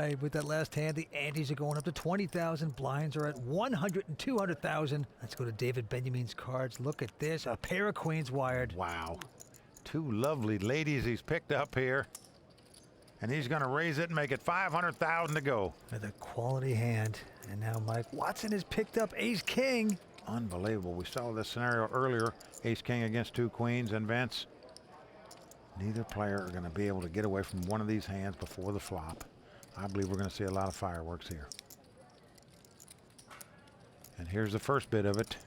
right, with that last hand, the antes are going up to 20,000. Blinds are at 100 and 200,000. Let's go to David Benyamine's cards. Look at this, a pair of queens wired. Wow. Two lovely ladies he's picked up here. And he's going to raise it and make it 500,000 to go. With a quality hand. And now Mike Watson has picked up ace-king. Unbelievable. We saw this scenario earlier. Ace-king against two queens, and Vince, neither player are going to be able to get away from one of these hands before the flop. I believe we're going to see a lot of fireworks here. And here's the first bit of it.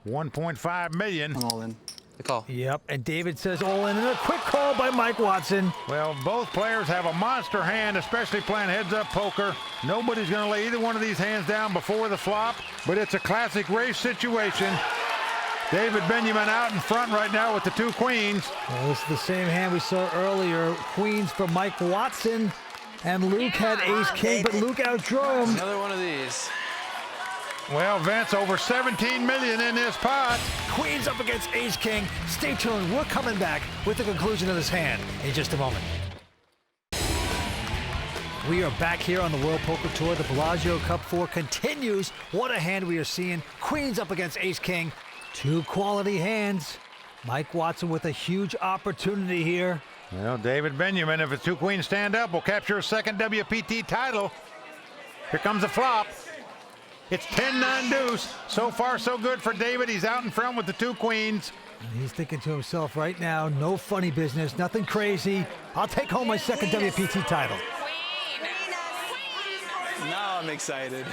1.5 million. I'm all in. The call. Yep, and David says all in, and a quick call by Mike Watson. Well, both players have a monster hand, especially playing heads-up poker. Nobody's going to lay either one of these hands down before the flop, but it's a classic race situation. David Benyamine out in front right now with the two queens. Well, this is the same hand we saw earlier. Queens for Mike Watson, and Luke had ace-king, but Luke outdrew him. Another one of these. Well, Vince, over 17 million in this pot. Queens up against ace-king. Stay tuned. We're coming back with the conclusion of this hand in just a moment. We are back here on the World Poker Tour. The Bellagio Cup 4 continues. What a hand we are seeing. Queens up against ace-king. Two quality hands. Mike Watson with a huge opportunity here. Well, David Benyamine, if his two queens stand up, will capture a second WPT title. Here comes the flop. It's 10-9 deuce. So far, so good for David. He's out in front with the two queens. And he's thinking to himself right now, no funny business, nothing crazy. I'll take home my second WPT title. Now I'm excited.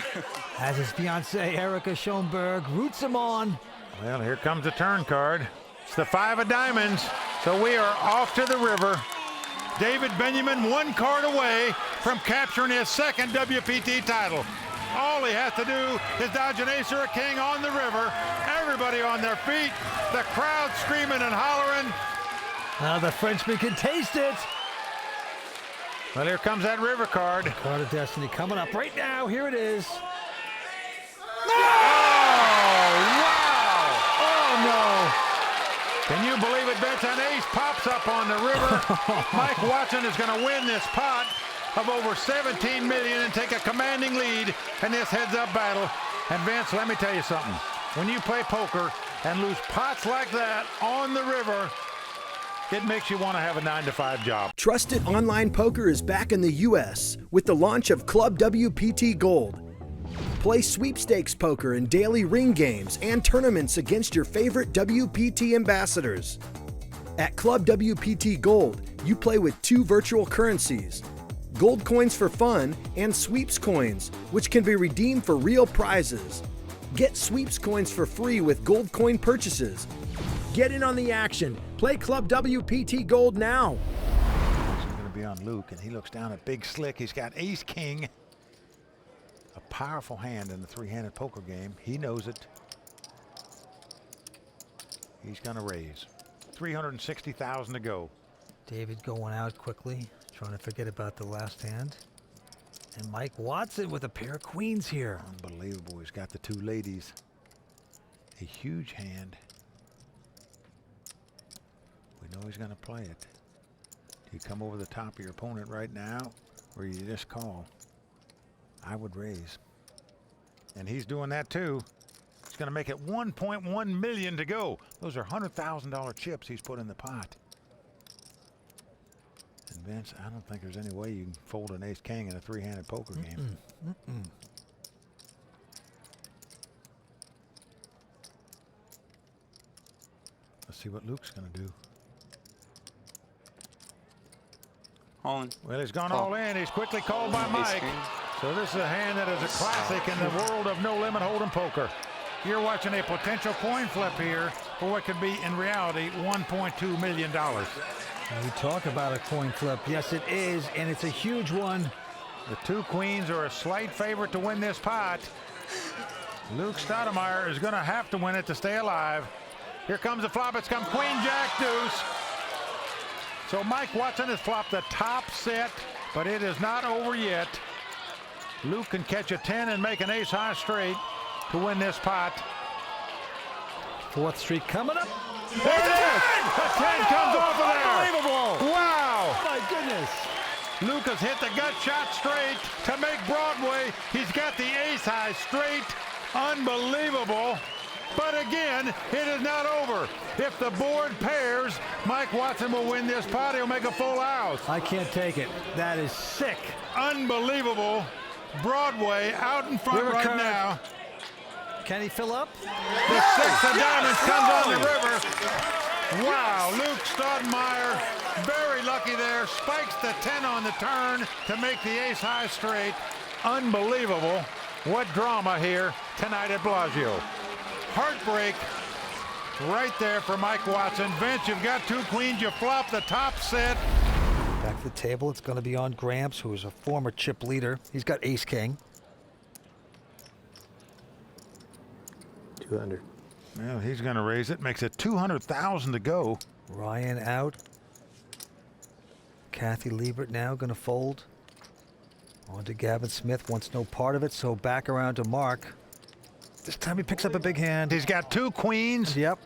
As his fiancée, Erica Schoenberg, roots him on. Well, here comes the turn card. It's the 5 of diamonds. So we are off to the river. David Benyamine one card away from capturing his second WPT title. All he has to do is dodge an ace or a king on the river. Everybody on their feet. The crowd screaming and hollering. Now the Frenchman can taste it. Well, here comes that river card. Card of Destiny coming up right now. Here it is. Oh, wow! Oh, no. Can you believe it, Vince? An ace pops up on the river. Mike Watson is going to win this pot of over 17 million and take a commanding lead in this heads-up battle. And Vince, let me tell you something. When you play poker and lose pots like that on the river, it makes you want to have a 9-to-5 job. Trusted online poker is back in the U.S. with the launch of Club WPT Gold. Play sweepstakes poker and daily ring games and tournaments against your favorite WPT ambassadors. At Club WPT Gold, you play with two virtual currencies, gold coins for fun and sweeps coins, which can be redeemed for real prizes. Get sweeps coins for free with gold coin purchases. Get in on the action. Play Club WPT Gold now. He's going to be on Luke, and he looks down at Big Slick. He's got ace-king. A powerful hand in the three-handed poker game. He knows it. He's going to raise. 360,000 to go. David going out quickly, trying to forget about the last hand. And Mike Watson with a pair of queens here. Unbelievable. He's got the two ladies. A huge hand. We know he's going to play it. Do you come over the top of your opponent right now, or you just call? I would raise. And he's doing that too. He's going to make it 1.1 million to go. Those are $100,000 chips he's put in the pot. And Vince, I don't think there's any way you can fold an ace-king in a three-handed poker game. Let's see what Luke's going to do. All in. Well, he's gone all in. He's quickly called by Mike. So this is a hand that is a classic in the world of no-limit hold'em poker. You're watching a potential coin flip here for what could be, in reality, $1.2 million. We talk about a coin flip. Yes, it is, and it's a huge one. The two queens are a slight favorite to win this pot. Luke Starttomire is going to have to win it to stay alive. Here comes the flop. It's come Queen, Jack, Deuce. So Mike Watson has flopped the top set, but it is not over yet. Luke can catch a 10 and make an ace-high straight to win this pot. Fourth streak coming up. There it is! The 10 comes off of there! Unbelievable! Wow! Oh my goodness! Luke has hit the gut shot straight to make Broadway. He's got the ace high straight. Unbelievable. But again, it is not over. If the board pairs, Mike Watson will win this pot. He'll make a full house. I can't take it. That is sick. Unbelievable. Broadway out in front River right card. now. Can he fill up? The 6 of diamonds comes on the river. Wow, Luke Starttomire, very lucky there. Spikes the 10 on the turn to make the ace high straight. Unbelievable. What drama here tonight at Bellagio. Heartbreak right there for Mike Watson. Vince, you've got 2 queens. You flop the top set. Back to the table. It's going to be on Gramps, who is a former chip leader. He's got ace king. 200. Well, he's going to raise it. Makes it 200,000 to go. Ryan out. Kathy Liebert now going to fold. On to Gavin Smith. Wants no part of it, so back around to Mark. This time he picks up a big hand. He's got 2 queens. Yep.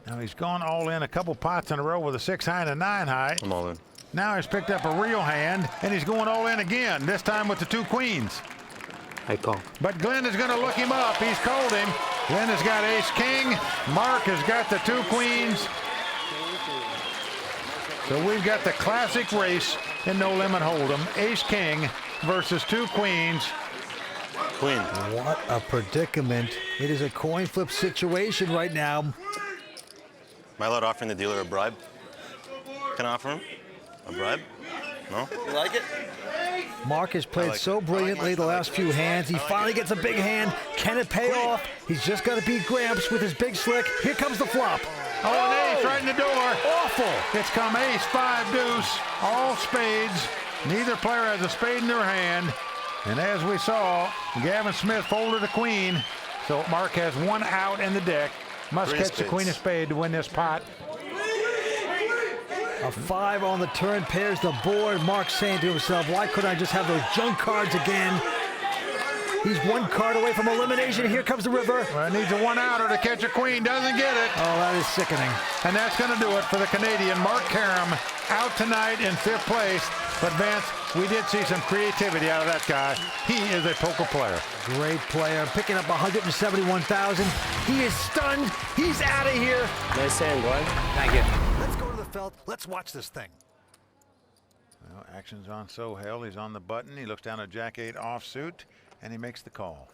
Now he's gone all in a couple pots in a row with a 6 high and a 9 high. I'm all in. Now he's picked up a real hand, and he's going all in again, this time with the 2 queens. I call. But Glenn is going to look him up. He's called him. Glenn has got ace king. Mark has got the 2 queens. So we've got the classic race in No Limit Hold'em. Ace king versus 2 queens. Queen. What a predicament. It is a coin flip situation right now. Am I allowed offering the dealer a bribe? Can I offer him a bribe? No? You like it? Mark has played so brilliantly the last few hands. He finally gets a big hand. Can it pay off? He's just got to beat Gramps with his big slick. Here comes the flop. Oh, an ace right in the door. Awful. It's come ace, 5 deuce, all spades. Neither player has a spade in their hand. And as we saw, Gavin Smith folded a queen. So Mark has 1 out in the deck. Must Three catch the spades. queen of spade to win this pot. A 5 on the turn pairs the board. Mark saying to himself, why couldn't I just have those junk cards again? He's 1 card away from elimination. Here comes the river. Well, needs a 1-outer to catch a queen. Doesn't get it. Oh, that is sickening. And that's going to do it for the Canadian. Marc Karam out tonight in 5th place. But Vince, we did see some creativity out of that guy. He is a poker player. Great player, picking up 171,000. He is stunned. He's out of here. Nice hand, Glenn. Thank you. Let's go to the felt. Let's watch this thing. Well, action's on Soheil. He's on the button. He looks down at Jack-8 offsuit, and he makes the call.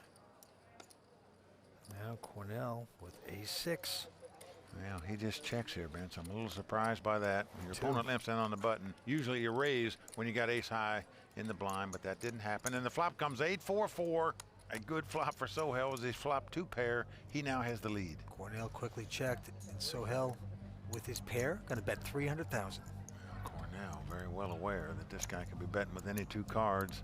Now Cornell with ace-6. Well, he just checks here, Vince. I'm a little surprised by that. Your opponent limps in on the button. Usually you raise when you got ace high in the blind, but that didn't happen. And the flop comes 8-4-4. A good flop for Soheil as he flopped 2 pair. He now has the lead. Cornell quickly checked, and Soheil with his pair going to bet 300,000. Well, Cornell very well aware that this guy could be betting with any 2 cards.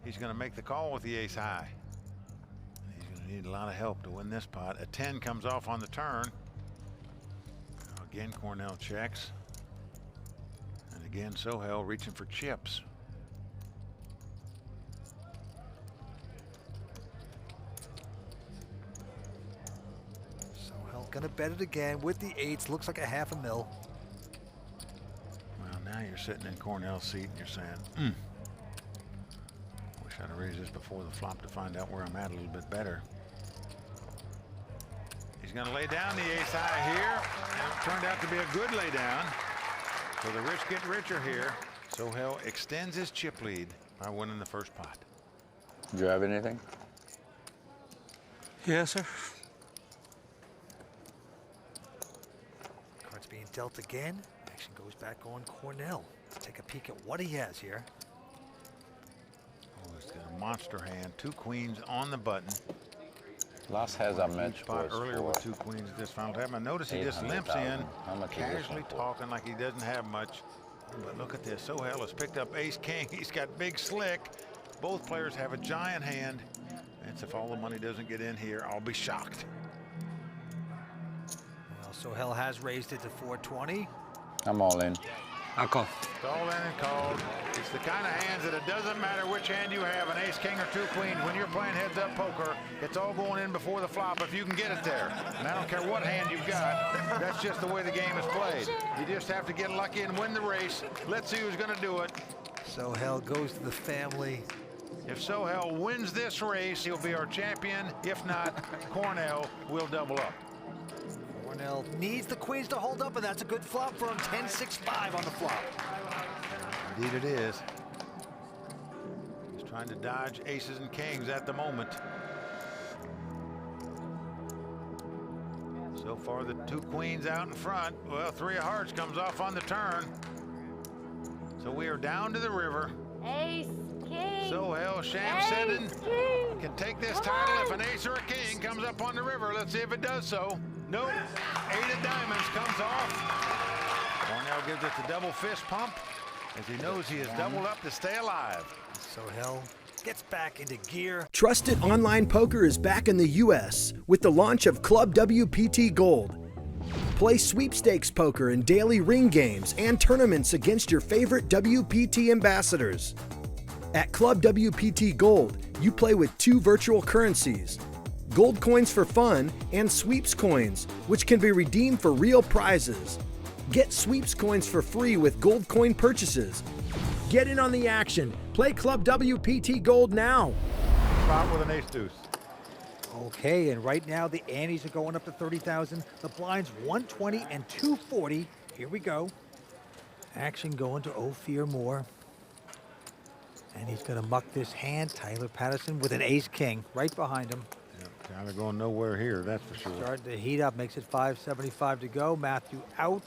He's going to make the call with the ace high. Need a lot of help to win this pot. A 10 comes off on the turn. Again, Cornell checks. And again, Soheil reaching for chips. Soheil gonna bet it again with the 8s. Looks like a $500,000. Well, now you're sitting in Cornell's seat and you're saying, wish I'd have raised this before the flop to find out where I'm at a little bit better. He's going to lay down the ace high here. And it turned out to be a good lay down. So the rich get richer here. Soheil extends his chip lead by winning the first pot. Do you have anything? Yes, sir. Cards being dealt again. Action goes back on Cornell. Let's take a peek at what he has here. Oh, he's got a monster hand. 2 queens on the button. Last has a match Spot was earlier for with 2 queens at this final time. I notice he just limps in, 800,000. How much is this casually one for? talking like he doesn't have much. But look at this. Soheil has picked up ace king. He's got big slick. Both players have a giant hand. And if all the money doesn't get in here, I'll be shocked. Well, Soheil has raised it to 420. I'm all in. I'll call. It's all in and called. It's the kind of hands that it doesn't matter which hand you have, an ace, king, or 2 queens. When you're playing heads-up poker, it's all going in before the flop if you can get it there. And I don't care what hand you've got. That's just the way the game is played. You just have to get lucky and win the race. Let's see who's going to do it. Soheil goes to the family. If Soheil wins this race, he'll be our champion. If not, Cornell will double up. Cornell needs the queens to hold up, and that's a good flop for him. 10-6-5 on the flop. Indeed it is. He's trying to dodge aces and kings at the moment. So far, the two queens out in front. Well, three of hearts comes off on the turn. So we are down to the river. Ace, king. Soheil Shamseddin can take this title if an ace or a king comes up on the river. Let's see if it does so. Nope. 8 of diamonds comes off. Cornell gives it the double fist pump as he knows he has doubled up to stay alive. Soheil gets back into gear. Trusted online poker is back in the US with the launch of Club WPT Gold. Play sweepstakes poker in daily ring games and tournaments against your favorite WPT ambassadors. At Club WPT Gold, you play with 2 virtual currencies, gold coins for fun and sweeps coins, which can be redeemed for real prizes. Get sweeps coins for free with gold coin purchases. Get in on the action. Play Club WPT Gold now. Spot with an ace deuce. Okay, and right now the antes are going up to 30,000. The blinds 120 and 240. Here we go. Action going to Ophir Moore. And he's going to muck this hand. Tyler Patterson with an ace-king right behind him. Tyler going nowhere here, that's for sure. Starting to heat up, makes it 575 to go. Matthew out.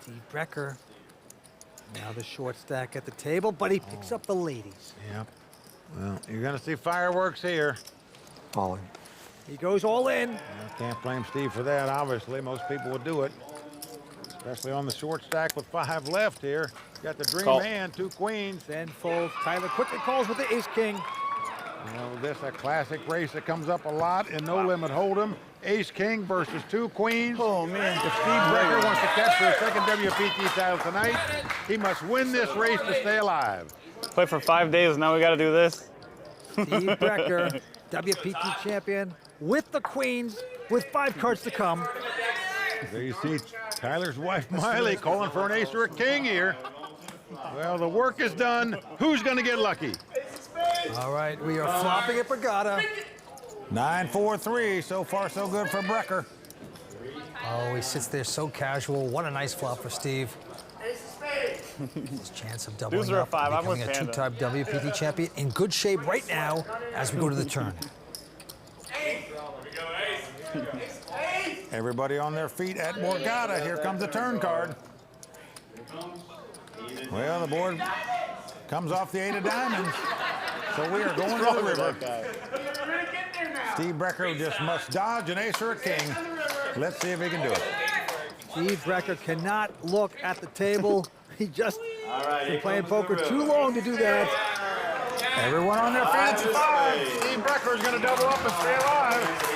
Steve Brecher. Now the short stack at the table, but he picks up the ladies. Yep. Well, you're going to see fireworks here. Falling. He goes all in. I can't blame Steve for that, obviously. Most people would do it, especially on the short stack with 5 left here. Got the dream hand, 2 queens. Then folds. Tyler quickly calls with the ace-king. You know, this a classic race that comes up a lot in No Limit Hold'em. Ace-king versus 2 queens. Oh, man. If Steve Brecher wants to catch for a second WPT title tonight, he must win this race to stay alive. Play for 5 days, now we got to do this. Steve Brecher, WPT champion, with the queens, with 5 cards to come. There you see Tyler's wife, Miley, calling for an ace or a king here. Well, the work is done. Who's going to get lucky? All right, we are flopping at Borgata. 9-4-3. So far, so good for Brecher. Oh, he sits there so casual. What a nice flop for Steve. His chance of doubling Deuce or a up, five, I'm becoming with a Panda. 2-time WPT champion. In good shape right now as we go to the turn. Everybody on their feet at Borgata. Here comes the turn card. Well, the board comes off the 8 of diamonds. So we are going to the river. Steve Brecher just must dodge an ace or a king. Let's see if he can do it. Steve Brecher cannot look at the table. He just been playing poker too long to do that. Everyone on their feet. Steve Brecher is going to double up and stay alive.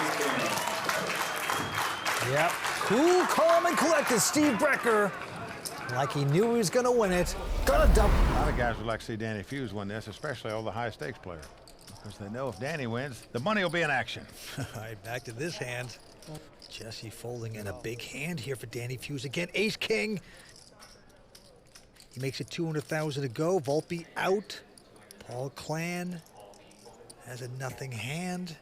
Yep. Cool, calm, and collected. Steve Brecher, like he knew he was going to win it. Gonna double. A lot of guys would like to see Danny Fuhs win this, especially all the high stakes players, because they know if Danny wins, the money will be in action. All right, back to this hand. Jesse folding in a big hand here for Danny Fuhs again. Ace King. He makes it 200,000 to go. Volpe out. Paul Clan has a nothing hand.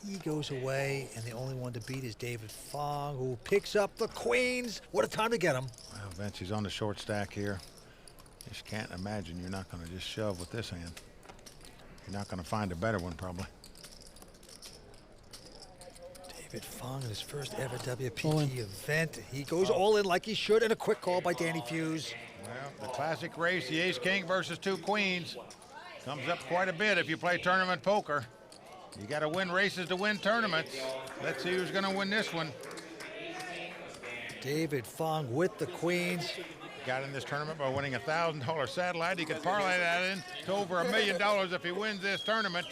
He goes away, and the only one to beat is David Fong, who picks up the queens. What a time to get him. Well, Vince, he's on the short stack here. Just can't imagine you're not going to just shove with this hand. You're not going to find a better one, probably. David Fong in his first ever WPT event. He goes all in like he should, and a quick call by Danny Fuhs. Well, the classic race, the ace-king versus 2 queens, comes up quite a bit if you play tournament poker. You got to win races to win tournaments. Let's see who's going to win this one. David Fong with the queens. Got in this tournament by winning a $1,000 satellite. He could parlay that in to over $1 million if he wins this tournament.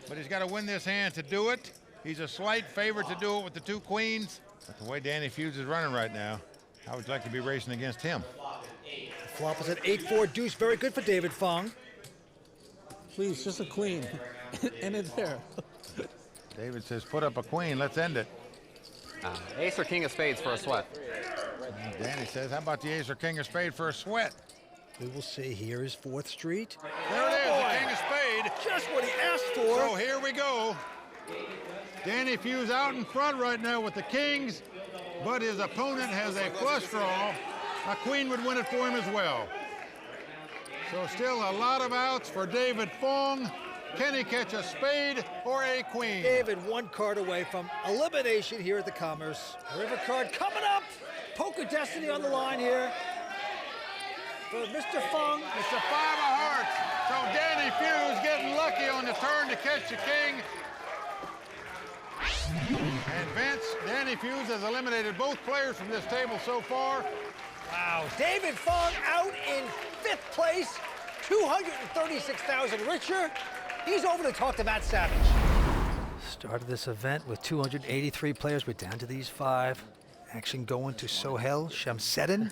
But he's got to win this hand to do it. He's a slight favorite to do it with the 2 queens. But the way Danny Fuhs is running right now, how would you like to be racing against him? The flop is at 8-4 deuce. Very good for David Fong. Please, just a queen. And it's there. David says, put up a queen. Let's end it. Ace or king of spades for a sweat. Danny says, how about the ace or king of spade for a sweat? We will see. Here is 4th Street. There it is, the king of spade. Just what he asked for. So here we go. Danny Fuhs out in front right now with the kings, but his opponent has a flush draw. A queen would win it for him as well. So still a lot of outs for David Fong. Can he catch a spade or a queen? David 1 card away from elimination here at the Commerce. River card coming up. Poker Destiny on the line here for Mr. Fong. It's a 5 of hearts. So Danny Fuhs getting lucky on the turn to catch the king. And Vince, Danny Fuhs has eliminated both players from this table so far. Wow, David Fong out in 5th place, 236,000 richer. He's over to talk to Matt Savage. Started this event with 283 players. We're down to these 5. Action going to Soheil Shamseddin.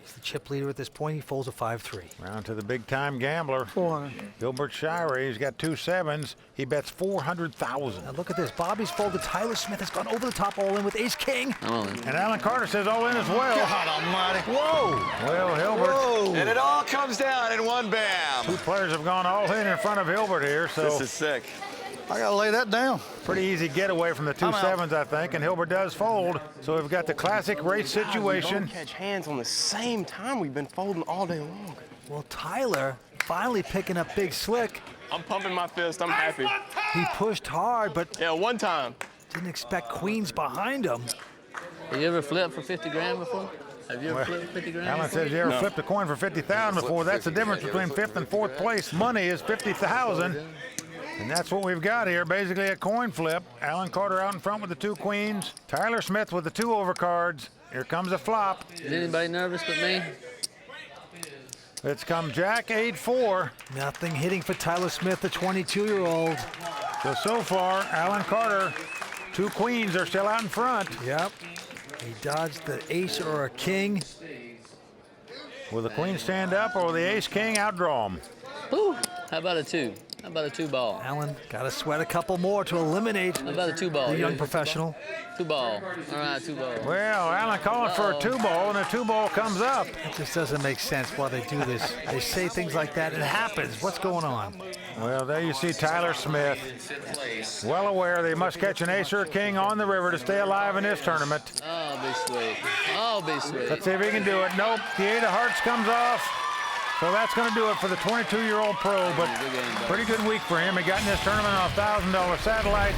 He's the chip leader at this point. He folds a 5-3. Round to the big-time gambler. 400. Gilbert Shirey, he's got 2 7s. He bets 400,000. Now look at this. Bobby's folded. Tyler Smith has gone over the top all in with ace-king. And Alan Carter says all in as well. God almighty. Whoa! Well, Hilbert. Whoa! And it all comes down in one bam. 2 players have gone all in front of Hilbert here, so This is sick. I gotta lay that down. pretty easy getaway from the 2 7s, I think, and Hilbert does fold. So we've got the classic race situation. We don't catch hands on the same time. We've been folding all day long. Well, Tyler finally picking up big slick. I'm pumping my fist. I'm happy. He pushed hard, but Yeah, one time. didn't expect queens behind him. Have you ever flipped for 50 grand before? Have you ever flipped 50 grand Alan before? says you ever flipped a coin for 50,000 before. That's the difference between 5th and 4th place. Money is 50,000. And that's what we've got here, basically a coin flip. Alan Carter out in front with the 2 queens. Tyler Smith with the 2 overcards. Here comes a flop. Is anybody nervous but me? It's come Jack 8-4. Nothing hitting for Tyler Smith, the 22-year-old. So far, Alan Carter, 2 queens are still out in front. Yep. He dodged the ace or a king. Will the queen stand up or will the ace-king outdraw him? Woo! How about a 2? How about a 2 ball? Allen got to sweat a couple more to eliminate How about a 2 ball? the young professional. 2 ball. All right, 2 ball. Well, Alan calling for a 2 ball, and a 2 ball comes up. It just doesn't make sense why they do this. They say things like that. It happens. What's going on? Well, there you see Tyler Smith. Well aware they must catch an ace or a king on the river to stay alive in this tournament. Oh, be sweet. Oh, be sweet. Let's see if he can do it. Nope, the 8 of hearts comes off. So that's going to do it for the 22-year-old pro, but pretty good week for him. He got in this tournament on a $1,000 satellite.